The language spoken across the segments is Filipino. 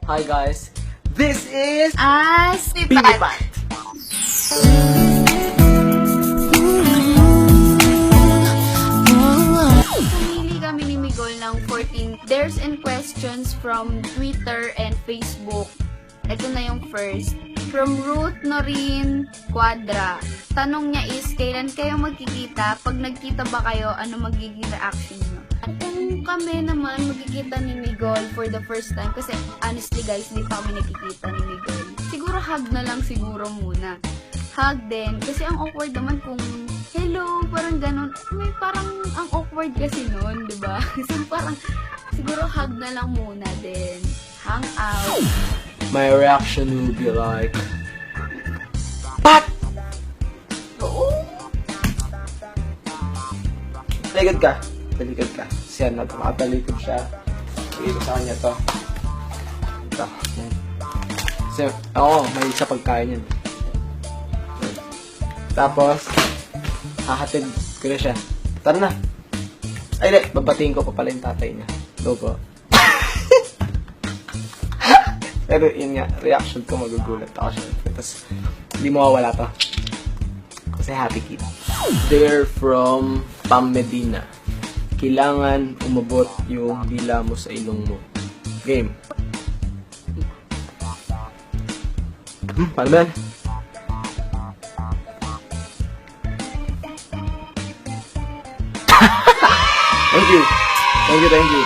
Hi guys, this is Sipat! Pilipat. Pumili kami ni Migol ng 14 dares and questions from Twitter and Facebook. Ito na yung first. From Ruth Norin Quadra. Tanong niya is, kailan kayo magkikita? Pag nagkita ba kayo, ano magiging reaction niyo? At kung kami naman magkikita ni Migol for the first time, kasi honestly guys, hindi pa kami nakikita ni Migol. Siguro hug na lang siguro muna. Hug din. Kasi ang awkward naman kung hello, parang ganun. May parang ang awkward kasi nun, di ba? So parang siguro hug na lang muna din. Hang out. My reaction will be like, Pat! Oo. Talikod ka. Talikod ka. Siya na, makatalikod siya. Sige ko sa kanya to. Ito. Yan. Kasi, may sa pagkain yan. Tapos, hahatid ko na siya. Tara na. Ay, di. Babatiin ko pa pala yung tatay niya. Lobo. Pero yun nga, reaction ko, magugulat ako siya. Tapos, hindi mawawala to. Kasi happy kid. They're from Pam Medina. Kailangan umabot yung dila mo sa ilong mo. Game. Paano ba yan? Thank you. Thank you.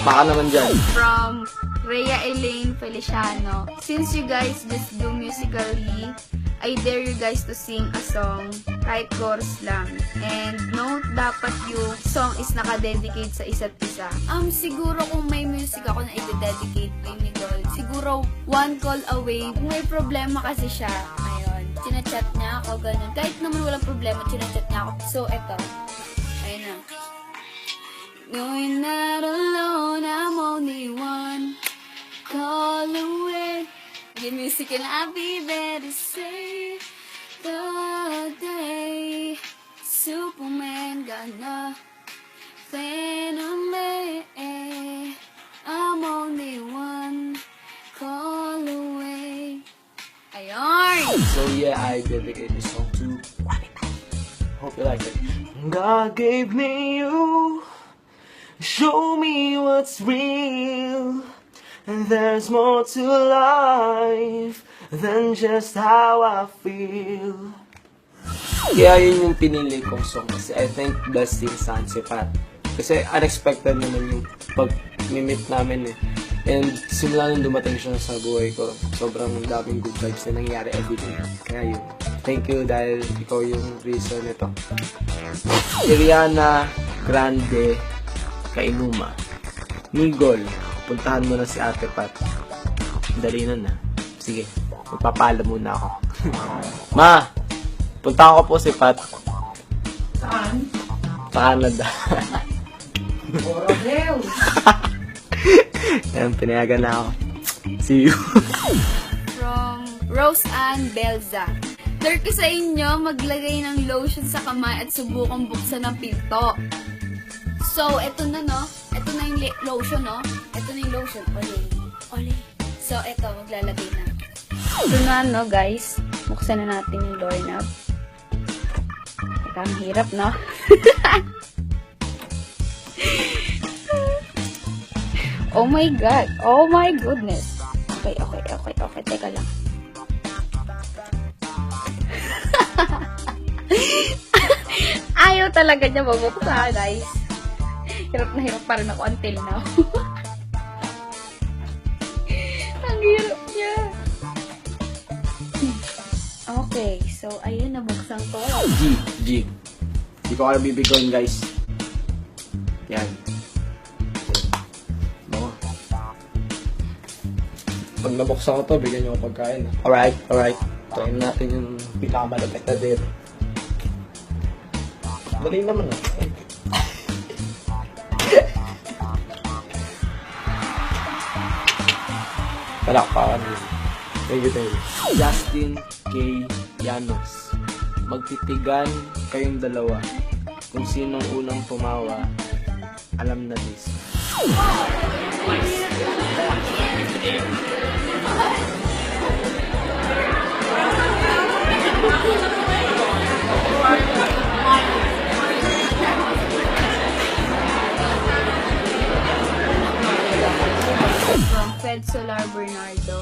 Baka naman dyan. From Rhea Elaine Feliciano. Since you guys just do musically, I dare you guys to sing a song, kahit chorus lang. And note, dapat yung song is naka-dedicate sa isa't isa. Siguro kung may music ako na i-dedicate kay Migol, siguro One Call Away. Kung may problema kasi siya, ayun, chinachat niya ako, ganun. Kahit naman walang problema, chinachat niya ako. So, eto. Ayun na. No, you're not alone, I'm only one call away. Give music and I'll be there to save the day. Superman got nothing on me. I'm only one call away. Ayon! So yeah, I dedicate this song to hope you like it. God gave me you. Show me what's real. And there's more to life than just how I feel. Kaya yun yung pinili kong song kasi I think best yung San Sipat. Kasi unexpected naman yung pag-meet namin eh. And simula nung dumating siya sa buhay ko, sobrang daming good vibes na nangyari everyday. Kaya yun. Thank you dahil ikaw yung reason nito. Iriana Grande Kainuma. Migol, puntahan mo na si Ate Pat. Dali na. Sige, magpapaalam muna ako. Ma, punta ko po si Pat. Saan? Sa Canada. Ayan, pinayagan na ako. See you. From Rose Ann Belza. Dare ko sa inyo maglagay ng lotion sa kamay at subukang buksan ng pinto. So, eto na no. Eto na yung lotion no. Eto na yung lotion. Oli. So, eto, maglalagay na. Ito na no guys. Buksan na natin yung doorknob. Teka, ang hirap no. Oh my God. Oh my goodness. Okay. Teka lang. Ayaw talaga niya mabuksan, guys. Hirap na hirap pa rin ako until now. Ang hirap niya. Okay, so ayun, nabuksan ko. G. Hindi ko kaya bibigoyin guys. Yan. Bango. Pag nabuksan ko to, bigyan nyo ako pagkain. Alright. Try natin yung pinakamalapit na din. Dali naman Palakpakan yun. Thank you. Justin K. Llanos. Magtitigan kayong dalawa. Kung sinong unang tumawa, alam na this. From Fed Solar Bernardo.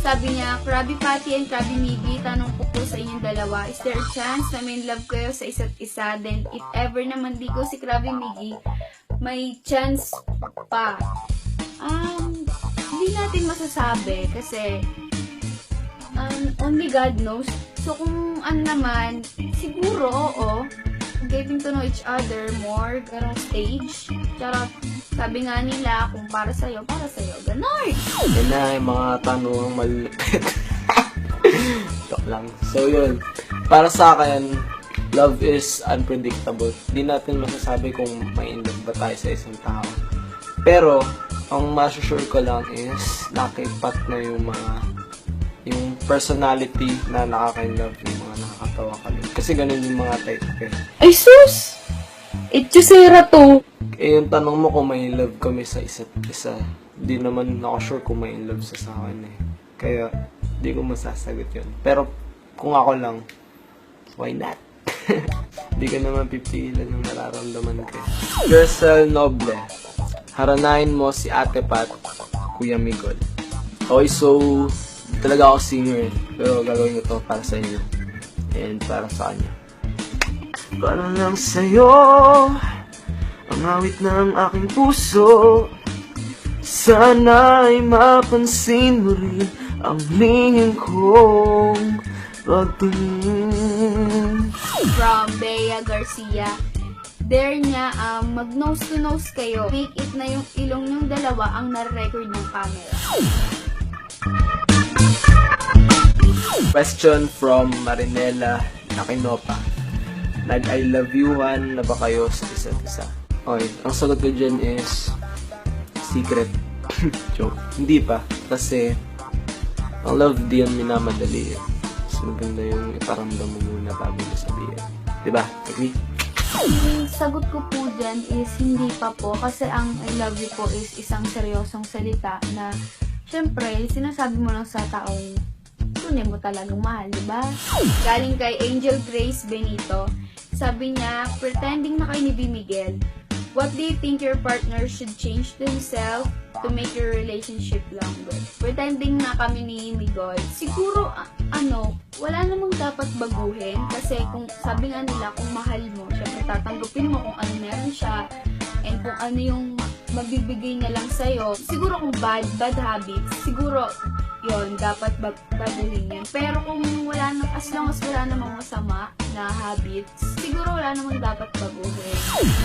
Sabi niya, Krabby Patty and Krabby Miggy, tanong ko po sa inyong dalawa, is there a chance na may love kayo sa isa't isa? Then, if ever naman di ko si Krabby Miggy, may chance pa. Hindi natin masasabi kasi only God knows. So, kung ano naman, siguro, oo, getting to know each other more, ganong stage. Charot. Sabi nga nila, kung para sa'yo, ganon. Yan na yung mga tanong malulupit. Joke lang. So yun, para sa akin, love is unpredictable. Hindi natin masasabi kung may in love ba tayo sa isang tao. Pero, ang masusure ko lang is, nakipat na yung personality na nakaka-love, yung mga nakakatawa ka lang. Kasi ganun yung mga type ko. Ay, sus! Itchusera to. Yung tanong mo kung may love kami sa isa't isa, di naman ako sure kung may love sa akin eh. Kaya, di ko masasagot yun. Pero, kung ako lang, why not? Di ko naman pipigilan ng nararamdaman ko. Gersel Noble, haranahin mo si Ate Pat, Kuya Migol. Okay, so, di talaga ako singer, pero gagawin ko to para sa inyo. And para sa kanya. Para lang sa'yo, ang awit ng aking puso. Sana'y mapansin mo rin ang lihim kong pagtingin. From Bea Garcia. Dare niya, mag-nose to nose kayo. Make it na yung ilong yung dalawa ang nare-record ng camera. Question from Marinela Nakinopa. Nag-I love you-an na ba kayo sa isa't isa? Okay, ang sagot ko dyan is secret. Joke. Hindi pa. Kasi ang love di yan minamadali eh. Mas maganda yung iparamdam mo muna bago mo sabihin. Diba? Agree? Yung sagot ko po dyan is hindi pa po. Kasi ang I love you po is isang seryosong salita na syempre, sinasabi mo lang sa taong tunay mo talagang mahal, diba? Galing kay Angel Grace Benito. Sabi niya, pretending na kay ni B. Miguel, what do you think your partner should change to himself to make your relationship longer? Pretending na kami ni Miguel. Siguro, wala namang dapat baguhin. Kasi kung sabi nga nila, kung mahal mo, syempre tatanggapin mo kung ano meron siya. And kung ano yung mabibigay na lang sa'yo. Siguro kung bad habits, siguro yon dapat baguhin yan. Pero kung wala na, as long as wala namang masama na habits, siguro wala namang dapat baguhin.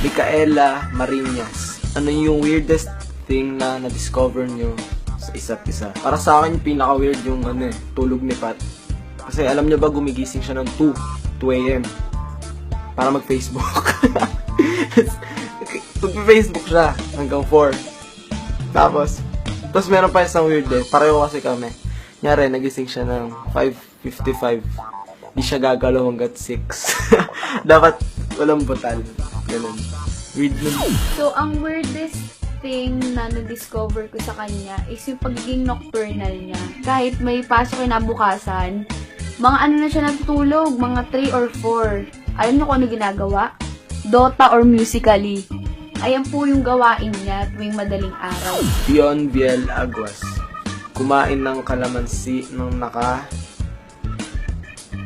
Micaela Marinas, ano yung weirdest thing na na-discover nyo sa isa't isa? Para sa akin, yung pinaka-weird yung tulog ni Pat. Kasi alam niya ba gumigising siya ng 2 a.m. para mag-Facebook. Mag-Facebook siya hanggang 4. Tapos meron pa isang weird eh. Pareho kasi kami. Nyari, nagising siya ng 5:55. Di siya gagalaw hanggat 6. Dapat walang butal. Ganun. Weird nun. So, ang weirdest thing na na-discover ko sa kanya is yung pagiging nocturnal niya. Kahit may pasok kinabukasan, mga na siya natutulog, mga 3 or 4. Alam niyo kung ano ginagawa? Dota or Musical.ly. Ayan po yung gawain niya tuwing madaling araw. Dion Viel Aguas. Kumain ng kalamansi ng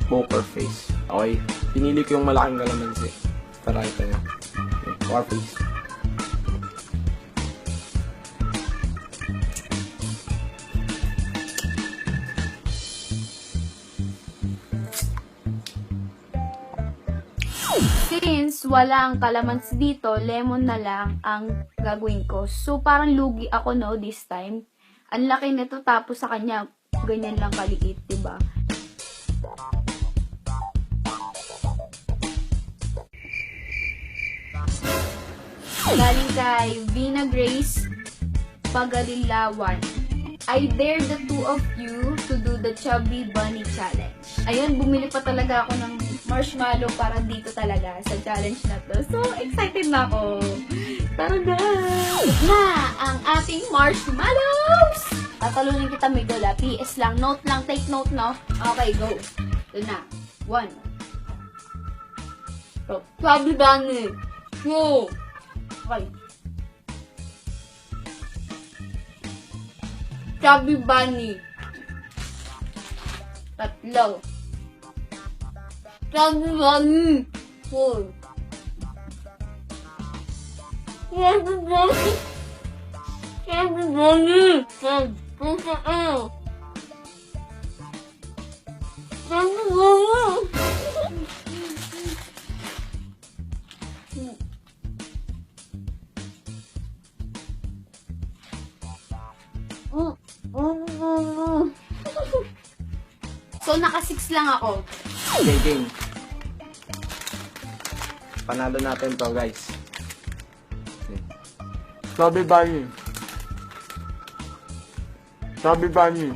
poker face. Okay. Pinili ko yung malaking kalamansi. Para ito yun. Poker face. Since wala ang kalamansi dito, lemon na lang ang gagawin ko. So, parang lugi ako this time. Ang laki nito tapos sa kanya, ganyan lang kaliit, diba? Galing kay Vina Grace Pagalilawan. I dare the two of you to do the Chubby Bunny Challenge. Ayun, bumili pa talaga ako ng marshmallow para dito talaga sa challenge na to. So, excited na ako. Tara na! Na ang ating marshmallows! At Tatalunin kita, Miguel, ah. PS lang. Note lang. Take note, no? Okay, go. Ito na. 1. Go. Sabi ba ni? Go. Okay. Chubby Bunny. 3. Chubby Bunny. 4. Chubby Bunny. Chubby Bunny. 5. Chubby Bunny. So, naka-6 lang ako. Okay, game. Panalo natin to, guys. Chubby Bunny. Chubby Bunny.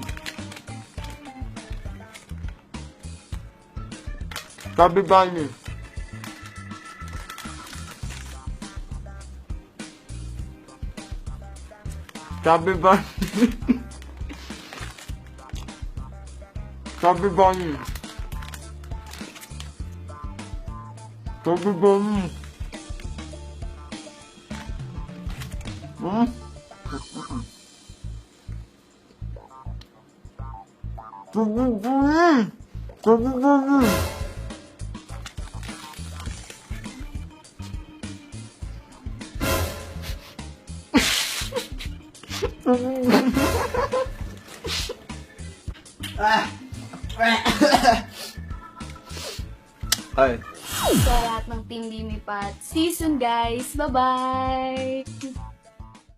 Chubby Bunny. Chubby Bunny. Chubby Bunny. Chubby Bunny. Hmm? Chubby Bunny. Chubby Bunny. Ay. Sa lahat ng Team Limipat. See you soon, guys. Bye-bye!